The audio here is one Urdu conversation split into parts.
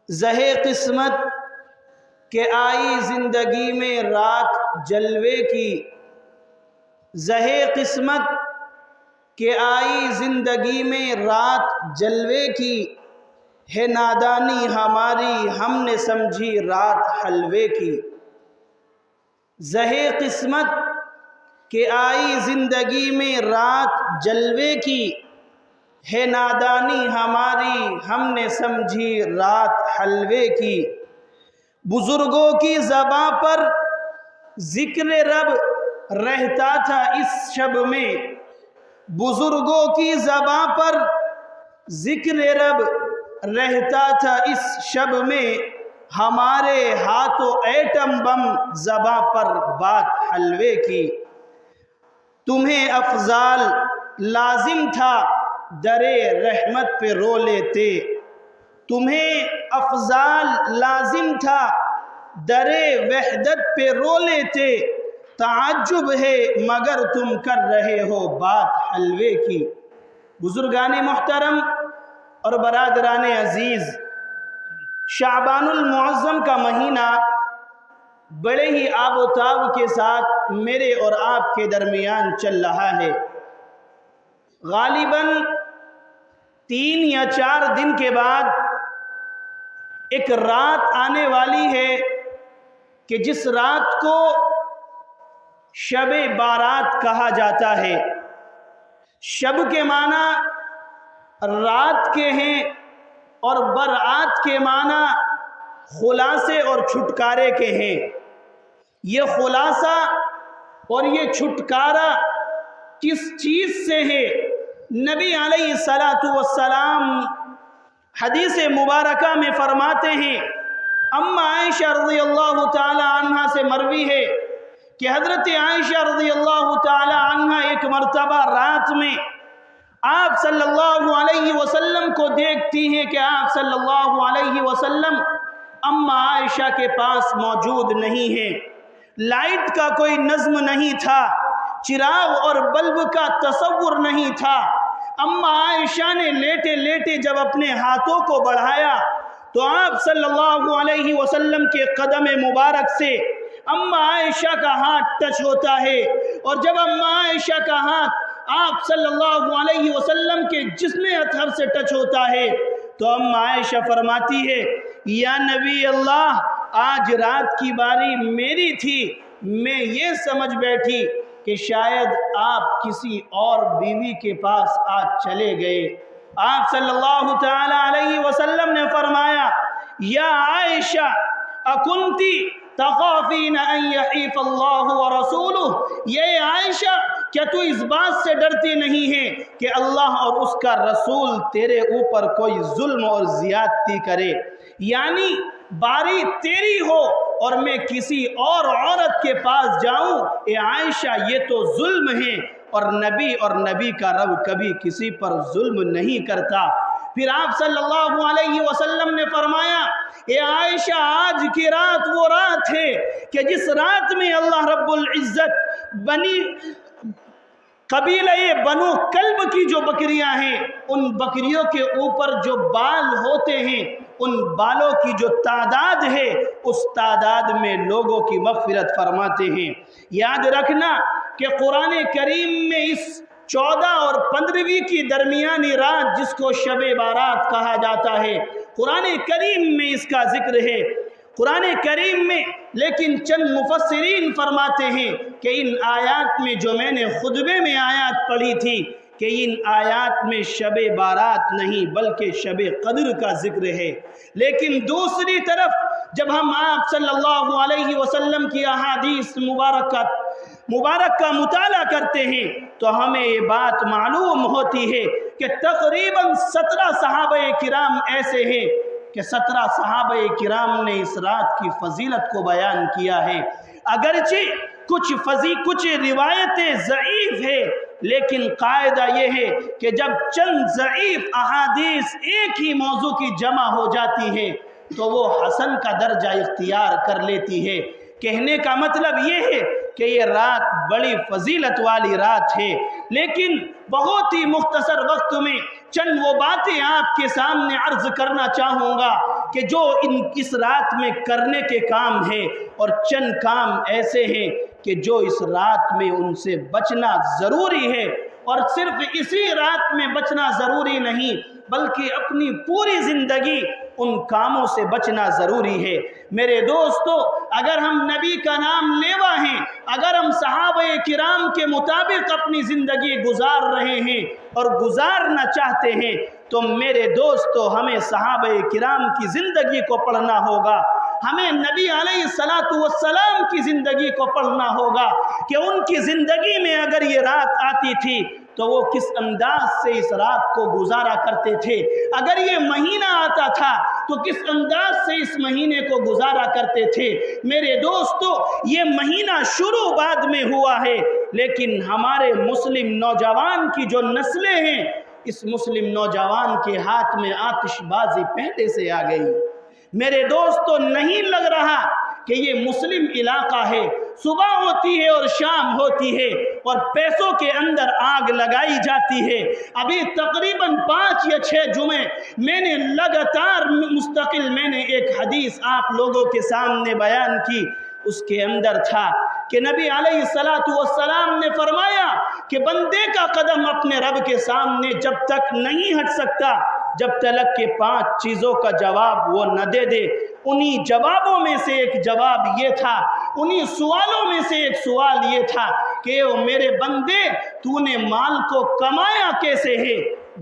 زہے قسمت کہ آئی زندگی میں رات جلوے کی، زہے قسمت کہ آئی زندگی میں رات جلوے کی، ہے نادانی ہماری ہم نے سمجھی رات حلوے کی۔ زہے قسمت کہ آئی زندگی میں رات جلوے کی، ہے نادانی ہماری ہم نے سمجھی رات حلوے کی۔ بزرگوں کی زباں پر ذکر رب رہتا تھا اس شب میں، بزرگوں کی زباں پر ذکر رب رہتا تھا اس شب میں، ہمارے ہاتھوں ایٹم بم زباں پر بات حلوے کی۔ تمہیں افضال لازم تھا درِ رحمت پہ رو لیتے، تمہیں افضال لازم تھا درِ وحدت پہ رو لیتے، تعجب ہے مگر تم کر رہے ہو بات حلوے کی۔ بزرگان محترم اور برادران عزیز، شعبان المعظم کا مہینہ بڑے ہی آب و تاب کے ساتھ میرے اور آپ کے درمیان چل رہا ہے۔ غالباً 3 یا 4 دن کے بعد ایک رات آنے والی ہے کہ جس رات کو شب بارات کہا جاتا ہے۔ شب کے معنی رات کے ہیں اور برات کے معنی خلاصے اور چھٹکارے کے ہیں۔ یہ خلاصہ اور یہ چھٹکارا کس چیز سے ہے؟ نبی علیہ السلام حدیث مبارکہ میں فرماتے ہیں، اما عائشہ رضی اللہ تعالی عنہ سے مروی ہے کہ حضرت عائشہ رضی اللہ تعالی عنہ ایک مرتبہ رات میں آپ صلی اللہ علیہ وسلم کو دیکھتی ہیں کہ آپ صلی اللہ علیہ وسلم اما عائشہ کے پاس موجود نہیں ہیں۔ لائٹ کا کوئی نظم نہیں تھا، چراغ اور بلب کا تصور نہیں تھا۔ اما عائشہ نے لیٹے لیٹے جب اپنے ہاتھوں کو بڑھایا تو آپ صلی اللہ علیہ وسلم کے قدم مبارک سے اما عائشہ کا ہاتھ ٹچ ہوتا ہے، اور جب اما عائشہ کا ہاتھ آپ صلی اللہ علیہ وسلم کے جسم اطہر سے ٹچ ہوتا ہے تو اما عائشہ فرماتی ہے، یا نبی اللہ، آج رات کی باری میری تھی، میں یہ سمجھ بیٹھی کہ شاید آپ کسی اور بیوی کے پاس آج چلے گئے۔ آپ صلی اللہ تعالی علیہ وسلم نے فرمایا، یا عائشہ اکنتی تخافین ان یحیف اللہ ورسولہ، یہ عائشہ کیا تو اس بات سے ڈرتی نہیں ہے کہ اللہ اور اس کا رسول تیرے اوپر کوئی ظلم اور زیادتی کرے، یعنی باری تیری ہو اور میں کسی اور عورت کے پاس جاؤں؟ اے عائشہ، یہ تو ظلم ہے، اور نبی کا رب کبھی کسی پر ظلم نہیں کرتا۔ پھر آپ صلی اللہ علیہ وسلم نے فرمایا، اے عائشہ، آج کی رات وہ رات ہے کہ جس رات میں اللہ رب العزت بنی قبیلہ بنو کلب کی جو بکریاں ہیں، ان بکریوں کے اوپر جو بال ہوتے ہیں، ان بالوں کی جو تعداد ہے، اس تعداد میں لوگوں کی مغفرت فرماتے ہیں۔ یاد رکھنا کہ قرآن کریم میں اس 14 اور 15ویں کی درمیانی رات جس کو شب بارات کہا جاتا ہے، قرآن کریم میں اس کا ذکر ہے۔ قرآن کریم میں لیکن چند مفسرین فرماتے ہیں کہ ان آیات میں جو میں نے خطبے میں آیات پڑھی تھی کہ ان آیات میں شب بارات نہیں بلکہ شب قدر کا ذکر ہے۔ لیکن دوسری طرف جب ہم آپ صلی اللہ علیہ وسلم کی احادیث مبارک کا مطالعہ کرتے ہیں تو ہمیں یہ بات معلوم ہوتی ہے کہ تقریباً 17 صحابہ کرام ایسے ہیں کہ 17 صحابہ کرام نے اس رات کی فضیلت کو بیان کیا ہے۔ اگرچہ کچھ روایتیں ضعیف ہیں، لیکن قاعدہ یہ ہے کہ جب چند ضعیف احادیث ایک ہی موضوع کی جمع ہو جاتی ہے تو وہ حسن کا درجہ اختیار کر لیتی ہے۔ کہنے کا مطلب یہ ہے کہ یہ رات بڑی فضیلت والی رات ہے، لیکن بہت ہی مختصر وقت میں چند وہ باتیں آپ کے سامنے عرض کرنا چاہوں گا کہ جو اس رات میں کرنے کے کام ہیں، اور چند کام ایسے ہیں کہ جو اس رات میں ان سے بچنا ضروری ہے، اور صرف اسی رات میں بچنا ضروری نہیں بلکہ اپنی پوری زندگی ان کاموں سے بچنا ضروری ہے۔ میرے دوستو، اگر ہم نبی کا نام لیوا ہیں، اگر ہم صحابہ کرام کے مطابق اپنی زندگی گزار رہے ہیں اور گزارنا چاہتے ہیں، تو میرے دوستو ہمیں صحابہ کرام کی زندگی کو پڑھنا ہوگا، ہمیں نبی علیہ السلام کی زندگی کو پڑھنا ہوگا کہ ان کی زندگی میں اگر یہ رات آتی تھی تو وہ کس انداز سے اس رات کو گزارا کرتے تھے، اگر یہ مہینہ آتا تھا تو کس انداز سے اس مہینے کو گزارا کرتے تھے۔ میرے دوستو، یہ مہینہ شروع بعد میں ہوا ہے، لیکن ہمارے مسلم نوجوان کی جو نسلیں ہیں، اس مسلم نوجوان کے ہاتھ میں آتش بازی پہلے سے آ گئی۔ میرے دوستو، نہیں لگ رہا کہ یہ مسلم علاقہ ہے، صبح ہوتی ہے اور شام ہوتی ہے اور پیسوں کے اندر آگ لگائی جاتی ہے۔ ابھی تقریباً 5 یا 6 جمعے میں نے لگاتار مستقل ایک حدیث آپ لوگوں کے سامنے بیان کی، اس کے اندر تھا کہ نبی علیہ السلام نے فرمایا کہ بندے کا قدم اپنے رب کے سامنے جب تک نہیں ہٹ سکتا جب تک کہ 5 چیزوں کا جواب وہ نہ دے دے۔ انہی جوابوں میں سے ایک جواب یہ تھا، انہی سوالوں میں سے ایک سوال یہ تھا کہ او میرے بندے، تو نے مال کو کمایا کیسے ہے؟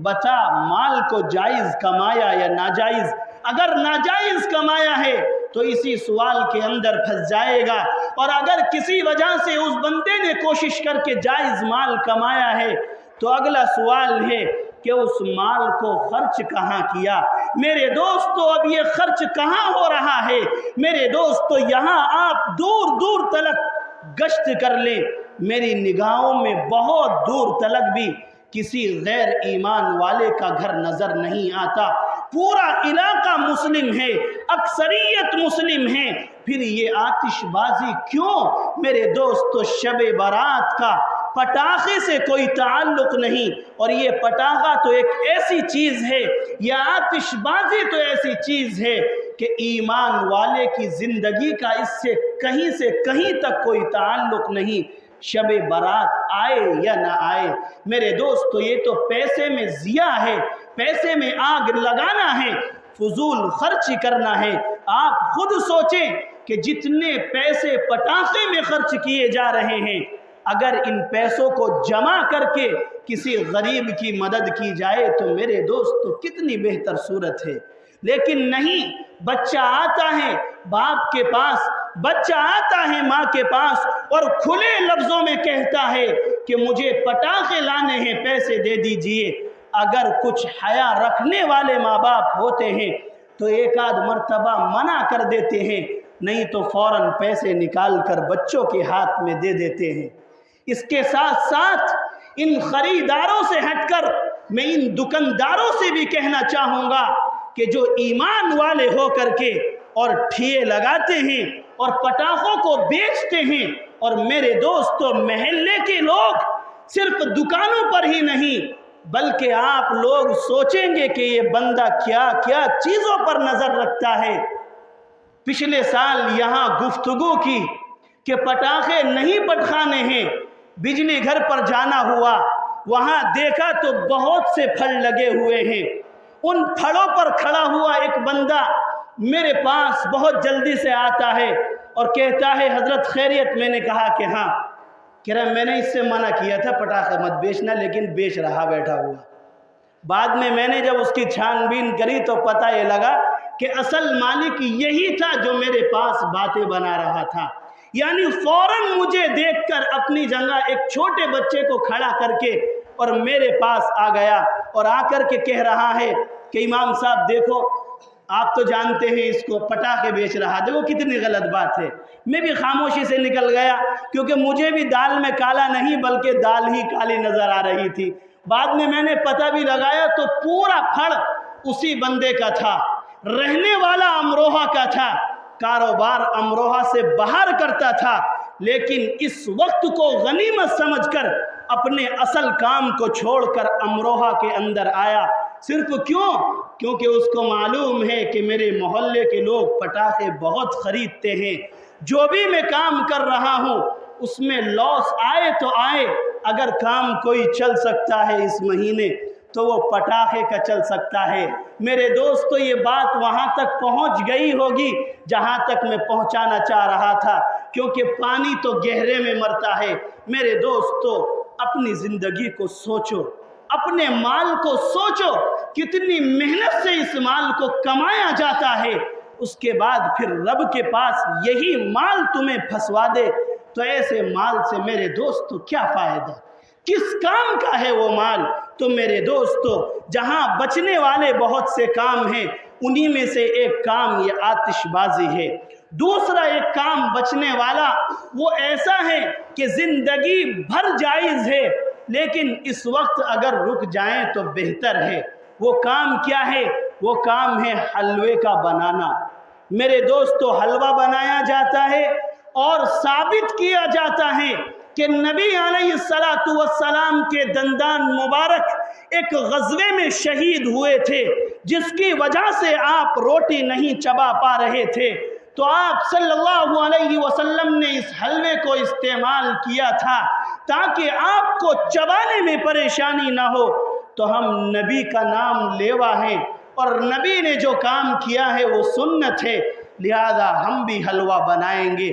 بتا، مال کو جائز کمایا یا ناجائز؟ اگر ناجائز کمایا ہے تو اسی سوال کے اندر پھنس جائے گا، اور اگر کسی وجہ سے اس بندے نے کوشش کر کے جائز مال کمایا ہے تو اگلا سوال ہے کہ اس مال کو خرچ کہاں کیا؟ میرے دوستو، اب یہ خرچ کہاں ہو رہا ہے؟ میرے دوستو، یہاں آپ دور دور تلک گشت کر لیں، میری نگاہوں میں بہت دور تلک بھی کسی غیر ایمان والے کا گھر نظر نہیں آتا۔ پورا علاقہ مسلم ہے، اکثریت مسلم ہے، پھر یہ آتش بازی کیوں؟ میرے دوستو، شب برات کا پٹاخے سے کوئی تعلق نہیں، اور یہ پٹاخہ تو ایک ایسی چیز ہے، یہ آتش بازی تو ایسی چیز ہے کہ ایمان والے کی زندگی کا اس سے کہیں تک کوئی تعلق نہیں۔ شب برات آئے یا نہ آئے، میرے دوستو، یہ تو پیسے میں ضیاء ہے، پیسے میں آگ لگانا ہے، فضول خرچ کرنا ہے۔ آپ خود سوچیں کہ جتنے پیسے پٹاخے میں خرچ کیے جا رہے ہیں، اگر ان پیسوں کو جمع کر کے کسی غریب کی مدد کی جائے تو میرے دوستو کتنی بہتر صورت ہے۔ لیکن نہیں، بچہ آتا ہے باپ کے پاس، بچہ آتا ہے ماں کے پاس اور کھلے لفظوں میں کہتا ہے کہ مجھے پٹاخے لانے ہیں، پیسے دے دیجئے۔ اگر کچھ حیا رکھنے والے ماں باپ ہوتے ہیں تو ایک آدھ مرتبہ منع کر دیتے ہیں، نہیں تو فوراً پیسے نکال کر بچوں کے ہاتھ میں دے دیتے ہیں۔ اس کے ساتھ ساتھ ان خریداروں سے ہٹ کر میں ان دکانداروں سے بھی کہنا چاہوں گا کہ جو ایمان والے ہو کر کے اور ٹھیے لگاتے ہیں اور پٹاخوں کو بیچتے ہیں، اور میرے دوستو، محلے کے لوگ صرف دکانوں پر ہی نہیں بلکہ آپ لوگ سوچیں گے کہ یہ بندہ کیا کیا چیزوں پر نظر رکھتا ہے۔ پچھلے سال یہاں گفتگو کی کہ پٹاخے نہیں پٹخانے ہیں، بجلی گھر پر جانا ہوا، وہاں دیکھا تو بہت سے پھل لگے ہوئے ہیں۔ ان پھلوں پر کھڑا ہوا ایک بندہ میرے پاس بہت جلدی سے آتا ہے اور کہتا ہے، حضرت خیریت؟ میں نے کہا کہ ہاں۔ کہہ رہا میں نے اس سے منع کیا تھا پٹاخے مت بیچنا، لیکن بیچ رہا بیٹھا ہوا۔ بعد میں نے جب اس کی چھان بین کری تو پتہ یہ لگا کہ اصل مالک یہی تھا جو میرے پاس باتیں بنا رہا تھا۔ یعنی فوراً مجھے دیکھ کر اپنی جگہ ایک چھوٹے بچے کو کھڑا کر کے اور میرے پاس آ گیا اور آ کر کے کہہ رہا ہے کہ امام صاحب دیکھو، آپ تو جانتے ہیں اس کو، پٹاخے بیچ رہا، دیکھو کتنی غلط بات ہے۔ میں بھی خاموشی سے نکل گیا کیونکہ مجھے بھی دال میں کالا نہیں بلکہ دال ہی کالی نظر آ رہی تھی۔ بعد میں نے پتہ بھی لگایا تو پورا پھڑ اسی بندے کا تھا، رہنے والا امروہہ کا تھا، کاروبار امروہہ سے باہر کرتا تھا، لیکن اس وقت کو غنیمت سمجھ کر اپنے اصل کام کو چھوڑ کر امروہہ کے اندر آیا۔ صرف کیوں؟ کیونکہ اس کو معلوم ہے کہ میرے محلے کے لوگ پٹاخے بہت خریدتے ہیں، جو بھی میں کام کر رہا ہوں اس میں لاس آئے تو آئے، اگر کام کوئی چل سکتا ہے اس مہینے تو وہ پٹاخے کا چل سکتا ہے۔ میرے دوستو یہ بات وہاں تک پہنچ گئی ہوگی جہاں تک میں پہنچانا چاہ رہا تھا، کیونکہ پانی تو گہرے میں مرتا ہے۔ میرے دوستو اپنی زندگی کو سوچو، اپنے مال کو سوچو، کتنی محنت سے اس مال کو کمایا جاتا ہے، اس کے بعد پھر رب کے پاس یہی مال تمہیں پھنسوا دے تو ایسے مال سے میرے دوستو کیا فائدہ؟ کس کام کا ہے وہ مال؟ تو میرے دوستو جہاں بچنے والے بہت سے کام ہیں، انہی میں سے ایک کام یہ آتش بازی ہے۔ دوسرا ایک کام بچنے والا وہ ایسا ہے کہ زندگی بھر جائز ہے، لیکن اس وقت اگر رک جائیں تو بہتر ہے۔ وہ کام کیا ہے؟ وہ کام ہے حلوے کا بنانا۔ میرے دوستو حلوہ بنایا جاتا ہے اور ثابت کیا جاتا ہے کہ نبی علیہ السلام کے دندان مبارک ایک غزوے میں شہید ہوئے تھے، جس کی وجہ سے آپ روٹی نہیں چبا پا رہے تھے، تو آپ صلی اللہ علیہ وسلم نے اس حلوے کو استعمال کیا تھا تاکہ آپ کو چبانے میں پریشانی نہ ہو۔ تو ہم نبی کا نام لیوا ہیں اور نبی نے جو کام کیا ہے وہ سنت ہے، لہذا ہم بھی حلوہ بنائیں گے۔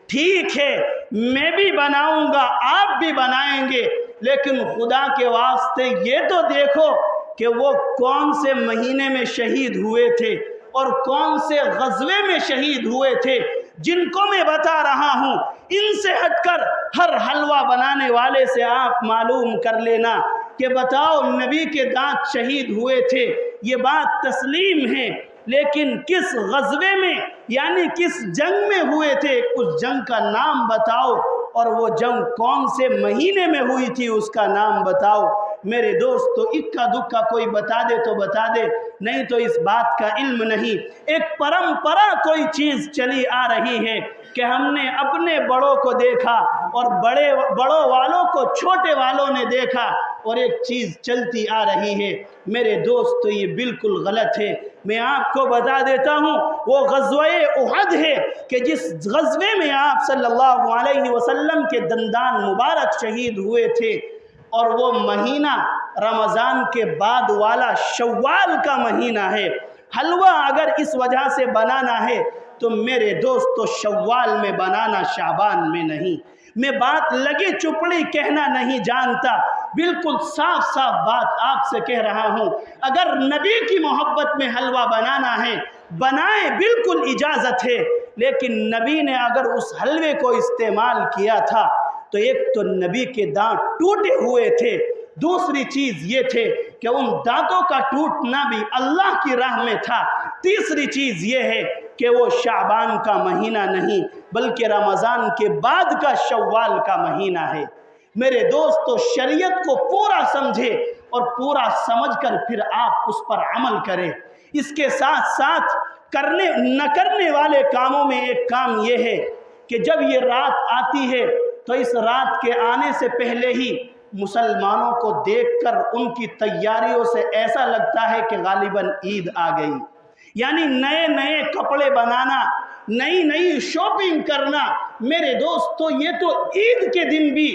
ٹھیک ہے، میں بھی بناؤں گا، آپ بھی بنائیں گے، لیکن خدا کے واسطے یہ تو دیکھو کہ وہ کون سے مہینے میں شہید ہوئے تھے اور کون سے غزوے میں شہید ہوئے تھے، جن کو میں بتا رہا ہوں۔ ان سے ہٹ کر ہر حلوہ بنانے والے سے آپ معلوم کر لینا کہ بتاؤ نبی کے دانت شہید ہوئے تھے، یہ بات تسلیم ہے، لیکن کس غزوے میں یعنی کس جنگ میں ہوئے تھے، اس جنگ کا نام بتاؤ، اور وہ جنگ کون سے مہینے میں ہوئی تھی اس کا نام بتاؤ۔ میرے دوستو اکا دکا کوئی بتا دے تو بتا دے، نہیں تو اس بات کا علم نہیں۔ ایک پرمپرا کوئی چیز چلی آ رہی ہے کہ ہم نے اپنے بڑوں کو دیکھا اور بڑوں والوں کو چھوٹے والوں نے دیکھا اور ایک چیز چلتی آ رہی ہے۔ میرے دوستو یہ بالکل غلط ہے۔ میں آپ کو بتا دیتا ہوں وہ غزوہ احد ہے کہ جس غزوے میں آپ صلی اللہ علیہ وسلم کے دندان مبارک شہید ہوئے تھے، اور وہ مہینہ رمضان کے بعد والا شوال کا مہینہ ہے۔ حلوہ اگر اس وجہ سے بنانا ہے تو میرے دوستو شوال میں بنانا، شعبان میں نہیں۔ میں بات لگی چپڑی کہنا نہیں جانتا، بالکل صاف صاف بات آپ سے کہہ رہا ہوں۔ اگر نبی کی محبت میں حلوہ بنانا ہے بنائیں، بالکل اجازت ہے، لیکن نبی نے اگر اس حلوے کو استعمال کیا تھا تو ایک تو نبی کے دانت ٹوٹے ہوئے تھے، دوسری چیز یہ تھے کہ ان دانتوں کا ٹوٹنا بھی اللہ کی راہ میں تھا، تیسری چیز یہ ہے کہ وہ شعبان کا مہینہ نہیں بلکہ رمضان کے بعد کا شوال کا مہینہ ہے۔ میرے دوستو شریعت کو پورا سمجھے اور پورا سمجھ کر پھر آپ اس پر عمل کریں۔ اس کے ساتھ ساتھ نہ کرنے والے کاموں میں ایک کام یہ ہے کہ جب یہ رات آتی ہے تو اس رات کے آنے سے پہلے ہی مسلمانوں کو دیکھ کر ان کی تیاریوں سے ایسا لگتا ہے کہ غالباً عید آ گئی، یعنی نئے نئے کپڑے بنانا، نئی نئی شاپنگ کرنا۔ میرے دوستو یہ تو عید کے دن بھی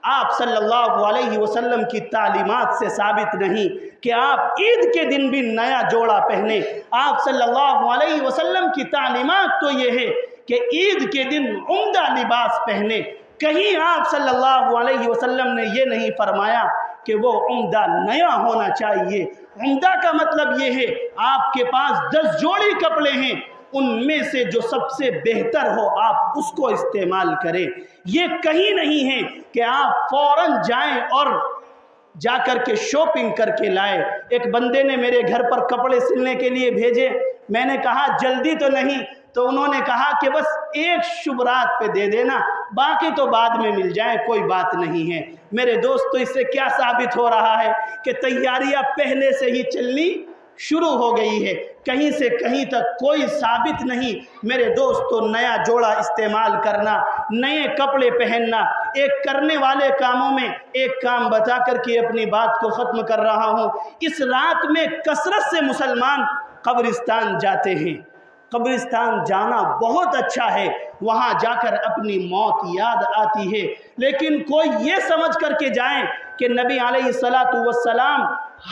آپ صلی اللہ علیہ وسلم کی تعلیمات سے ثابت نہیں کہ آپ عید کے دن بھی نیا جوڑا پہنے۔ آپ صلی اللہ علیہ وسلم کی تعلیمات تو یہ ہے کہ عید کے دن عمدہ لباس پہنے۔ کہیں آپ صلی اللہ علیہ وسلم نے یہ نہیں فرمایا کہ وہ عمدہ نیا ہونا چاہیے۔ عمدہ کا مطلب یہ ہے آپ کے پاس 10 جوڑی کپڑے ہیں، ان میں سے جو سب سے بہتر ہو آپ اس کو استعمال کریں۔ یہ کہیں نہیں ہے کہ آپ فوراً جائیں اور جا کر کے شاپنگ کر کے لائے۔ ایک بندے نے میرے گھر پر کپڑے سلنے کے لیے بھیجے، میں نے کہا جلدی تو نہیں، تو انہوں نے کہا کہ بس ایک شب رات پہ دے دینا، باقی تو بعد میں مل جائیں، کوئی بات نہیں ہے۔ میرے دوستو اس سے کیا ثابت ہو رہا ہے کہ تیاریاں پہلے سے ہی چلنی شروع ہو گئی ہے، کہیں سے کہیں تک کوئی ثابت نہیں۔ میرے دوستو نیا جوڑا استعمال کرنا نئے کپڑے پہننا، ایک کرنے والے کاموں میں ایک کام بتا کر کے اپنی بات کو ختم کر رہا ہوں۔ اس رات میں کثرت سے مسلمان قبرستان جاتے ہیں۔ قبرستان جانا بہت اچھا ہے، وہاں جا کر اپنی موت یاد آتی ہے، لیکن کوئی یہ سمجھ کر کے جائیں کہ نبی علیہ السلام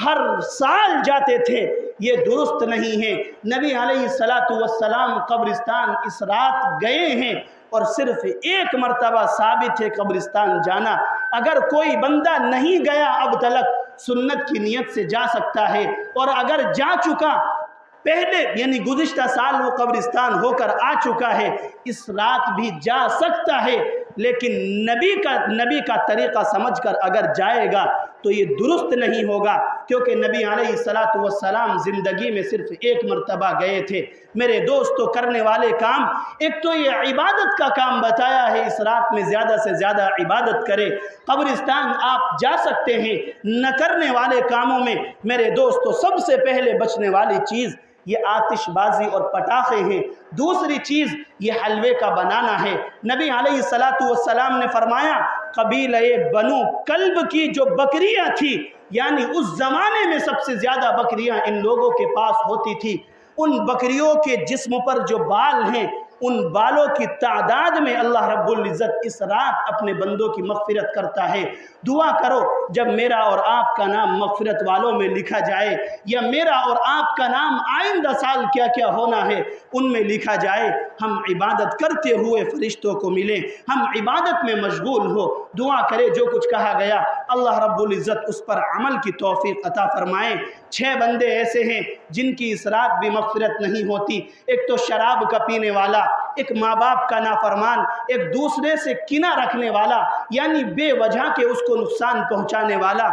ہر سال جاتے تھے، یہ درست نہیں ہے۔ نبی علیہ السلام قبرستان اس رات گئے ہیں اور صرف ایک مرتبہ ثابت ہے قبرستان جانا۔ اگر کوئی بندہ نہیں گیا اب تلک، سنت کی نیت سے جا سکتا ہے، اور اگر جا چکا پہلے یعنی گزشتہ سال وہ قبرستان ہو کر آ چکا ہے، اس رات بھی جا سکتا ہے، لیکن نبی کا طریقہ سمجھ کر اگر جائے گا تو یہ درست نہیں ہوگا، کیونکہ نبی علیہ السلام زندگی میں صرف ایک مرتبہ گئے تھے۔ میرے دوستو، کرنے والے کام، ایک تو یہ عبادت کا کام بتایا ہے، اس رات میں زیادہ سے زیادہ عبادت کرے۔ قبرستان آپ جا سکتے ہیں۔ نہ کرنے والے کاموں میں میرے دوستو سب سے پہلے بچنے والی چیز یہ آتش بازی اور پٹاخے ہیں۔ دوسری چیز یہ حلوے کا بنانا ہے۔ نبی علیہ السلام نے فرمایا، قبیلہ بنو کلب کی جو بکریاں تھی، یعنی اس زمانے میں سب سے زیادہ بکریاں ان لوگوں کے پاس ہوتی تھی، ان بکریوں کے جسم پر جو بال ہیں، ان بالوں کی تعداد میں اللہ رب العزت اس رات اپنے بندوں کی مغفرت کرتا ہے۔ دعا کرو جب میرا اور آپ کا نام مغفرت والوں میں لکھا جائے، یا میرا اور آپ کا نام آئندہ سال کیا کیا ہونا ہے ان میں لکھا جائے، ہم عبادت کرتے ہوئے فرشتوں کو ملیں، ہم عبادت میں مشغول ہو۔ دعا کرے جو کچھ کہا گیا اللہ رب العزت اس پر عمل کی توفیق عطا فرمائیں۔ 6 بندے ایسے ہیں جن کی اس رات بھی مغفرت نہیں ہوتی۔ ایک تو شراب کا پینے والا، ایک ماں باپ کا نافرمان، ایک دوسرے سے کینہ رکھنے والا، یعنی بے وجہ کے اس کو نقصان پہنچانے والا،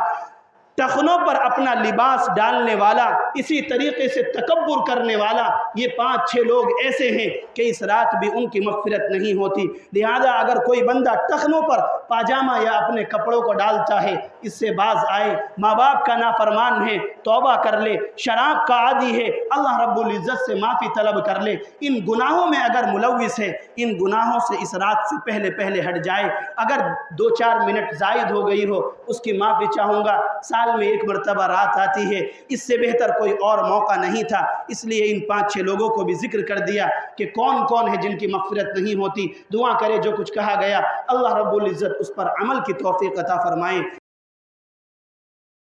ٹخنوں پر اپنا لباس ڈالنے والا، اسی طریقے سے تکبر کرنے والا، یہ 5-6 لوگ ایسے ہیں کہ اس رات بھی ان کی مغفرت نہیں ہوتی۔ لہذا اگر کوئی بندہ ٹخنوں پر پاجامہ یا اپنے کپڑوں کو ڈالتا ہے، اس سے باز آئے۔ ماں باپ کا نافرمان ہے، توبہ کر لے۔ شراب کا عادی ہے، اللہ رب العزت سے معافی طلب کر لے۔ ان گناہوں میں اگر ملوث ہے، ان گناہوں سے اس رات سے پہلے ہٹ جائے۔ اگر 2-4 منٹ زائد ہو گئی ہو، اس کی معافی چاہوں گا۔ سال میں ایک مرتبہ رات آتی ہے، اس سے بہتر کوئی اور موقع نہیں تھا، اس لیے ان 5-6 لوگوں کو بھی ذکر کر دیا کہ کون کون ہے جن کی مغفرت نہیں ہوتی۔ دعا کرے جو کچھ کہا گیا اللہ رب العزت اس پر عمل کی توفیق عطا فرمائیں۔